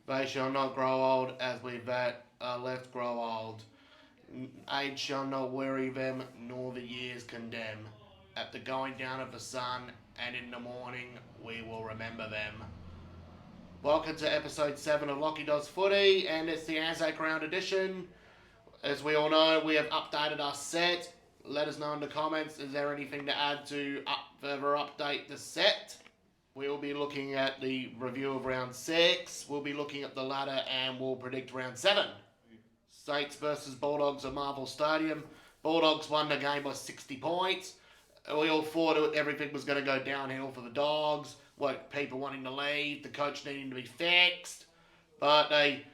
They shall not grow old as we that are left grow old. Age shall not weary them, nor the years condemn. At the going down of the sun, and in the morning, we will remember them. Welcome to episode 7 of Lachie Does Footy, and it's the ANZAC round edition. As we all know, we have updated our set. Let us know in the comments, is there anything to add to further update the set? We will be looking at the review of round 6, we'll be looking at the ladder, and we'll predict round 7. Saints versus Bulldogs at Marvel Stadium. Bulldogs won the game by 60 points. We all thought everything was going to go downhill for the Dogs. People wanting to leave, the coach needing to be fixed. But they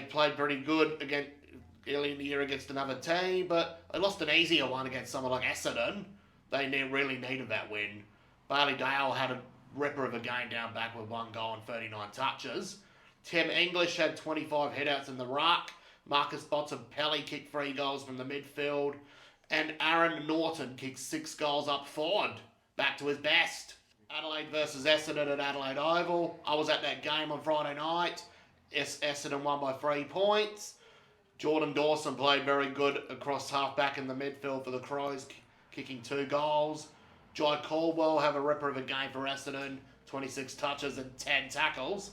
played pretty good early in the year against another team. But they lost an easier one against someone like Essendon. They really needed that win. Bailey Dale had a ripper of a game down back with 1 goal and 39 touches. Tim English had 25 hitouts in the ruck. Marcus Bontempelli kicked 3 goals from the midfield. And Aaron Norton kicked 6 goals up forward. Back to his best. Adelaide versus Essendon at Adelaide Oval. I was at that game on Friday night. Essendon won by 3 points. Jordan Dawson played very good across half-back in the midfield for the Crows, kicking 2 goals. Jai Caldwell have a ripper of a game for Essendon. 26 touches and 10 tackles.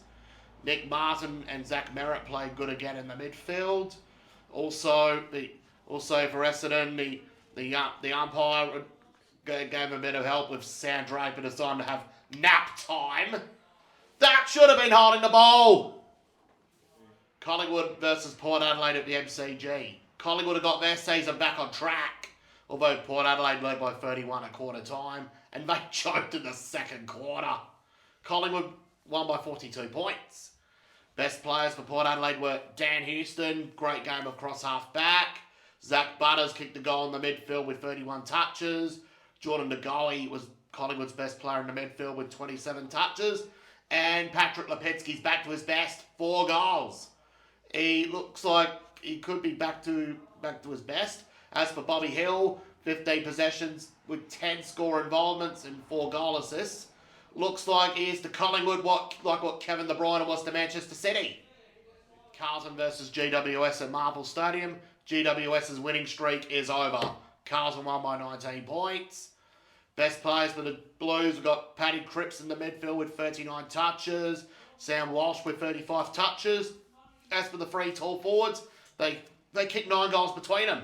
Nick Martin and Zach Merritt played good again in the midfield. Also for Essendon, the umpire gave a bit of help with Sam Draper deciding to have nap time. That should have been holding the ball. Collingwood versus Port Adelaide at the MCG. Collingwood have got their season back on track, although Port Adelaide led by 31 at quarter time, and they choked in the second quarter. Collingwood won by 42 points. Best players for Port Adelaide were Dan Houston, great game across half-back. Zach Butters kicked a goal in the midfield with 31 touches. Jordan Ngoe was Collingwood's best player in the midfield with 27 touches. And Patrick Lipinski's back to his best, 4 goals. He looks like he could be back to his best. As for Bobby Hill, 15 possessions with 10 score involvements and 4 goal assists. Looks like he is to Collingwood what Kevin De Bruyne was to Manchester City. Carlton versus GWS at Marvel Stadium. GWS's winning streak is over. Carlton won by 19 points. Best players for the Blues, we've got Paddy Cripps in the midfield with 39 touches. Sam Walsh with 35 touches. As for the 3 tall forwards, they kicked 9 goals between them.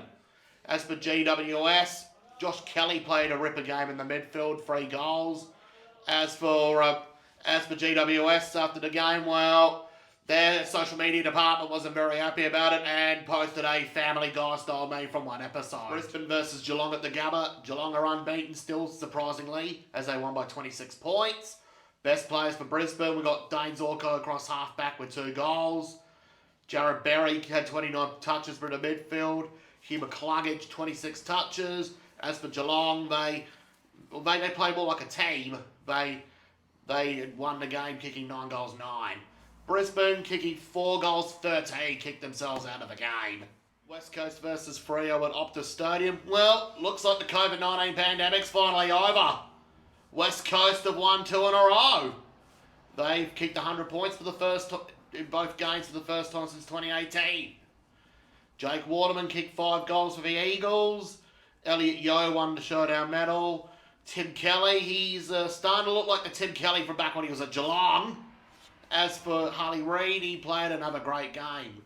As for GWS, Josh Kelly played a ripper game in the midfield, 3 goals. As for GWS after the game, well, their social media department wasn't very happy about it and posted a Family Guy style meme from one episode. Brisbane versus Geelong at the Gabba. Geelong are unbeaten still, surprisingly, as they won by 26 points. Best players for Brisbane, we got Dane Zorko across half-back with 2 goals. Jared Berry had 29 touches for the midfield. Hugh McCluggage, 26 touches. As for Geelong, they played more like a team. They had won the game kicking 9 goals 9. Brisbane kicking 4 goals 13 kicked themselves out of the game. West Coast versus Freo at Optus Stadium. Well, looks like the COVID-19 pandemic's finally over. West Coast have won 2 in a row. They've kicked 100 points in both games for the first time since 2018. Jake Waterman kicked 5 goals for the Eagles. Elliot Yeo won the showdown medal. Tim Kelly, he's starting to look like the Tim Kelly from back when he was at Geelong. As for Harley Reid, he played another great game.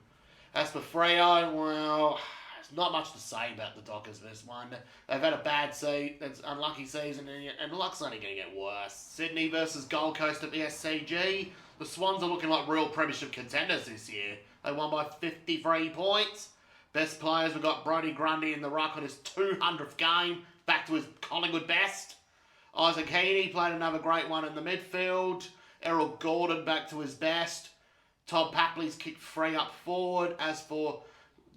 As for Freo, well, there's not much to say about the Dockers this one. They've had a bad season, it's an unlucky season, and luck's only going to get worse. Sydney versus Gold Coast at the SCG. The Swans are looking like real premiership contenders this year. They won by 53 points. Best players, we've got Brodie Grundy in the ruck on his 200th game, back to his Collingwood best. Isaac Heaney played another great one in the midfield. Errol Gordon back to his best. Tom Papley's kicked 3 up forward. As for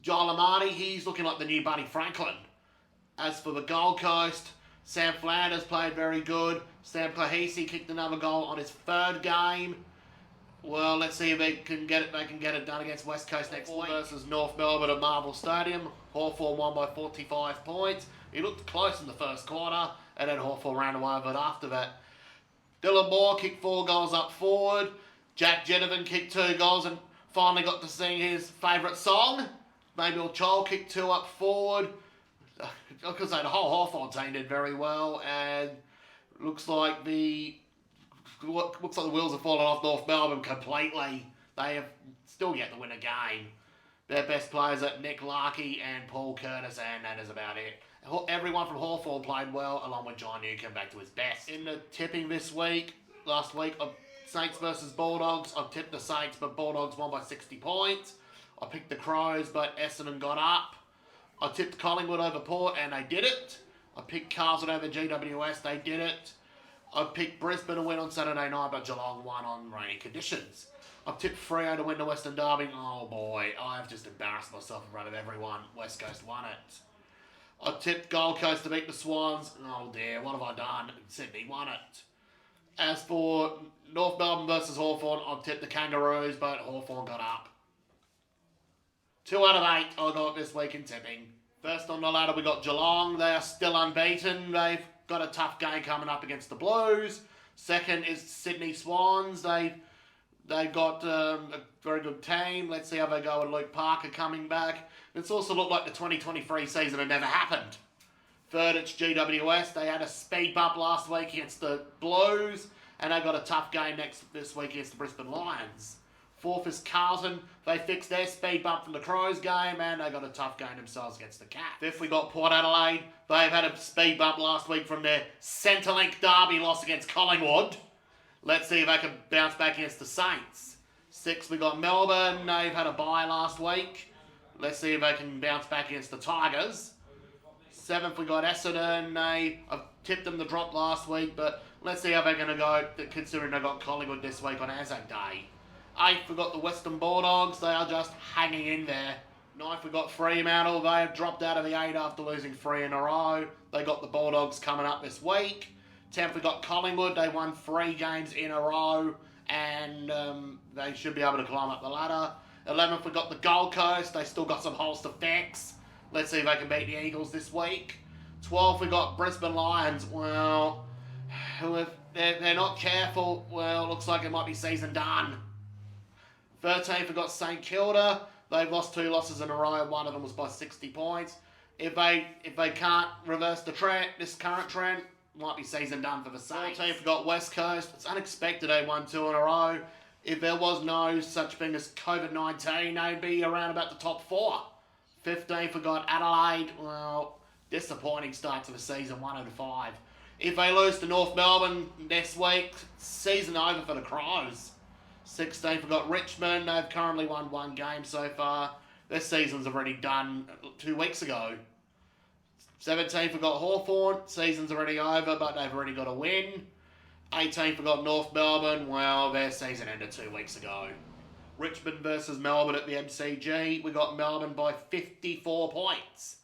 Joel Amani, he's looking like the new Buddy Franklin. As for the Gold Coast, Sam Flanders played very good. Sam Kahisi kicked another goal on his 3rd game. Well, let's see if they can get it done against West Coast next week. Versus North Melbourne at Marvel Stadium. Hawthorn won by 45 points. He looked close in the first quarter, and then Hawthorn ran away with it after that. Dylan Moore kicked 4 goals up forward. Jack Ginnivan kicked 2 goals and finally got to sing his favourite song. Mabel Chol kicked 2 up forward. I could say the whole Hawthorn team did very well, and looks like the wheels have fallen off North Melbourne completely. They have still yet to win a game. Their best players are Nick Lachie and Paul Curtis, and that is about it. Everyone from Hawthorn played well, along with John Newcombe back to his best. In the tipping last week, Saints versus Bulldogs, I tipped the Saints, but Bulldogs won by 60 points. I picked the Crows, but Essendon got up. I tipped Collingwood over Port, and they did it. I picked Carlton over GWS, they did it. I picked Brisbane to win on Saturday night, but Geelong won on rainy conditions. I tipped Freo to win the Western Derby. Oh boy, I've just embarrassed myself in front of everyone. West Coast won it. I tipped Gold Coast to beat the Swans. Oh dear, what have I done? Sydney won it. As for North Melbourne versus Hawthorn, I tipped the Kangaroos, but Hawthorn got up. 2 out of 8 I got this week in tipping. First on the ladder, we got Geelong. They are still unbeaten. They've got a tough game coming up against the Blues. Second is Sydney Swans. They've got a very good team. Let's see how they go with Luke Parker coming back. It's also looked like the 2023 season had never happened. Third, it's GWS. They had a speed bump last week against the Blues, and they got a tough game this week against the Brisbane Lions. Fourth is Carlton. They fixed their speed bump from the Crows game, and they got a tough game themselves against the Cats. Fifth, we got Port Adelaide. They've had a speed bump last week from their Centrelink derby loss against Collingwood. Let's see if they can bounce back against the Saints. Sixth, we got Melbourne. They've had a bye last week. Let's see if they can bounce back against the Tigers. Seventh, we got Essendon. I've tipped them to drop last week, but let's see how they're going to go, considering they got Collingwood this week on ANZAC Day. Eighth, we got the Western Bulldogs. They are just hanging in there. Ninth, we got Fremantle. They have dropped out of the 8 after losing 3 in a row. They got the Bulldogs coming up this week. 10th, we got Collingwood. They won 3 games in a row, and they should be able to climb up the ladder. 11th, we got the Gold Coast. They still got some holes to fix. Let's see if they can beat the Eagles this week. 12th, we got Brisbane Lions. Well, if they're not careful, well, looks like it might be season done. 13th, we got St Kilda. They've lost 2 losses in a row. One of them was by 60 points. If they can't reverse the trend, this current trend, might be season done for the Saints. 14th, we got West Coast. It's unexpected they won 2 in a row. If there was no such thing as COVID-19, they'd be around about the top 4. 15th, we got Adelaide. Well, disappointing start to the season, 1-5. If they lose to North Melbourne this week, season over for the Crows. 16th, we got Richmond. They've currently won 1 game so far. Their season's already done 2 weeks ago. 17th, we got Hawthorn. Season's already over, but they've already got a win. 18th, we got North Melbourne. Well, their season ended 2 weeks ago. Richmond versus Melbourne at the MCG. We got Melbourne by 54 points.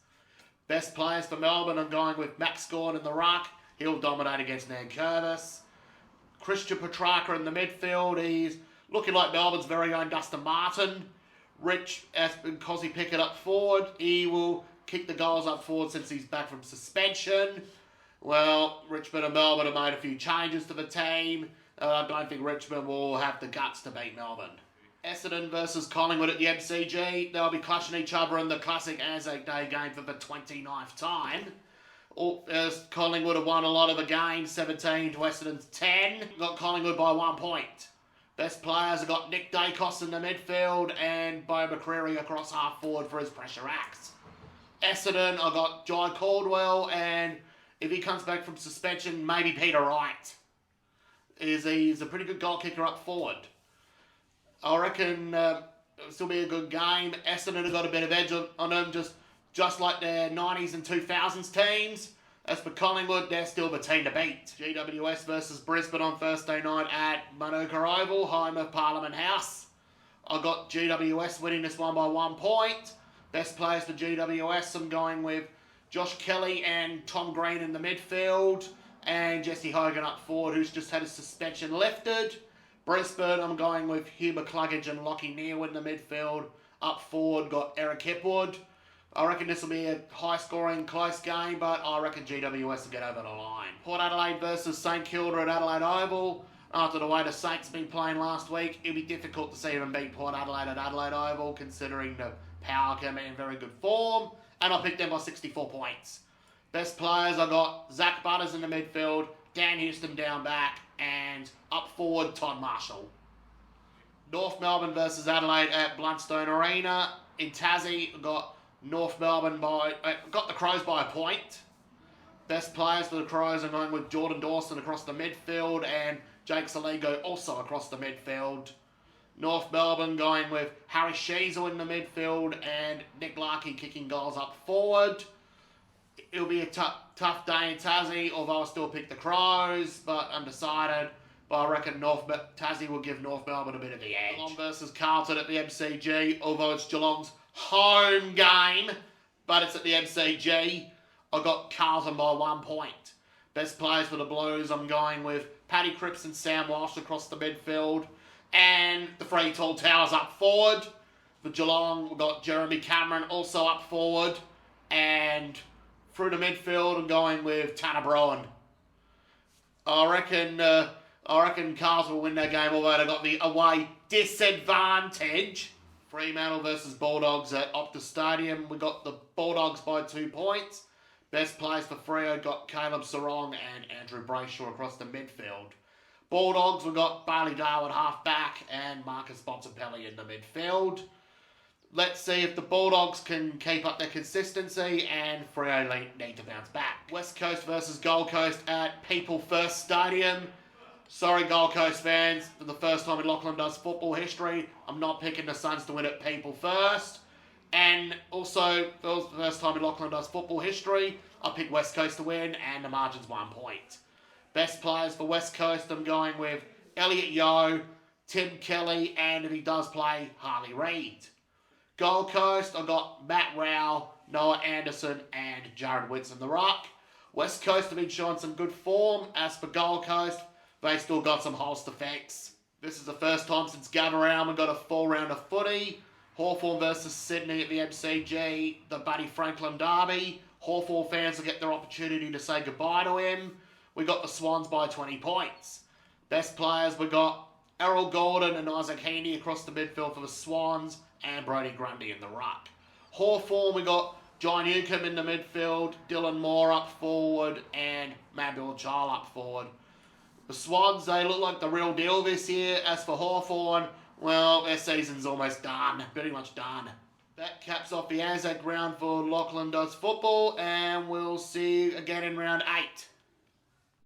Best players for Melbourne, I'm going with Max Gawn in the ruck. He'll dominate against Nankervis. Christian Petrarca in the midfield. He's looking like Melbourne's very own Dustin Martin. Rich Cosy Pickett up forward. He will kick the goals up forward since he's back from suspension. Well, Richmond and Melbourne have made a few changes to the team. I don't think Richmond will have the guts to beat Melbourne. Essendon versus Collingwood at the MCG. They'll be clashing each other in the classic ANZAC Day game for the 29th time. Collingwood have won a lot of the games, 17 to Essendon's 10. Got Collingwood by 1 point. Best players have got Nick Dacos in the midfield and Bo McCreary across half forward for his pressure acts. Essendon, I've got Jai Caldwell, and if he comes back from suspension, maybe Peter Wright. He's a pretty good goal kicker up forward. I reckon it'll still be a good game. Essendon have got a bit of edge on them, just like their 90s and 2000s teams. As for Collingwood, they're still the team to beat. GWS versus Brisbane on Thursday night at Manuka Oval, home of Parliament House. I got GWS winning this one by 1 point. Best players for GWS, I'm going with Josh Kelly and Tom Green in the midfield, and Jesse Hogan up forward, who's just had his suspension lifted. Brisbane, I'm going with Hugh McCluggage and Lachie Neal in the midfield. Up forward, got Eric Hipwood. I reckon this will be a high-scoring, close game, but I reckon GWS will get over the line. Port Adelaide versus St Kilda at Adelaide Oval. After the way the Saints have been playing last week, it'll be difficult to see them beat Port Adelaide at Adelaide Oval, considering the Power can be in very good form. And I picked them by 64 points. Best players, I got Zach Butters in the midfield, Dan Houston down back, and up forward, Todd Marshall. North Melbourne versus Adelaide at Bluntstone Arena. In Tassie, I got North Melbourne got the Crows by a point. Best players for the Crows are going with Jordan Dawson across the midfield and Jake Saligo also across the midfield. North Melbourne going with Harry Sheasel in the midfield and Nick Lachie kicking goals up forward. It'll be a tough day in Tassie, although I still pick the Crows, but undecided. But I reckon Tassie will give North Melbourne a bit of the edge. Geelong versus Carlton at the MCG, although it's Geelong's home game, but it's at the MCG. I got Carlton by 1 point. Best players for the Blues, I'm going with Paddy Cripps and Sam Walsh across the midfield. And the three tall towers up forward. For Geelong, we've got Jeremy Cameron also up forward. And through the midfield, I'm going with Tanner Brown. I reckon Carlton will win that game, although they got the away disadvantage. Fremantle versus Bulldogs at Optus Stadium. We got the Bulldogs by 2 points. Best players for Freo got Caleb Sarong and Andrew Brayshaw across the midfield. Bulldogs, we got Bailey Dale at half back and Marcus Bontempelli in the midfield. Let's see if the Bulldogs can keep up their consistency and Freo need to bounce back. West Coast versus Gold Coast at People First Stadium. Sorry, Gold Coast fans, for the first time in Lachlan Does football history, I'm not picking the Suns to win at People First. And also, for the first time in Lachlan Does football history, I picked West Coast to win, and the margin's 1 point. Best players for West Coast, I'm going with Elliot Yeo, Tim Kelly, and if he does play, Harley Reid. Gold Coast, I got Matt Rowell, Noah Anderson, and Jared Witts in the ruck. West Coast have been showing some good form. As for Gold Coast, they still got some host effects. This is the first time since Gavaround we got a full round of footy. Hawthorn versus Sydney at the MCG, the Buddy Franklin derby. Hawthorn fans will get their opportunity to say goodbye to him. We got the Swans by 20 points. Best players, we got Errol Gordon and Isaac Heaney across the midfield for the Swans and Brodie Grundy in the ruck. Hawthorn, we got John Newcombe in the midfield, Dylan Moore up forward and Manuel Child up forward. The Swans, they look like the real deal this year. As for Hawthorn, well, their season's almost done, pretty much done. That caps off the ANZAC round for Lachlan Does Football, and we'll see you again in round 8.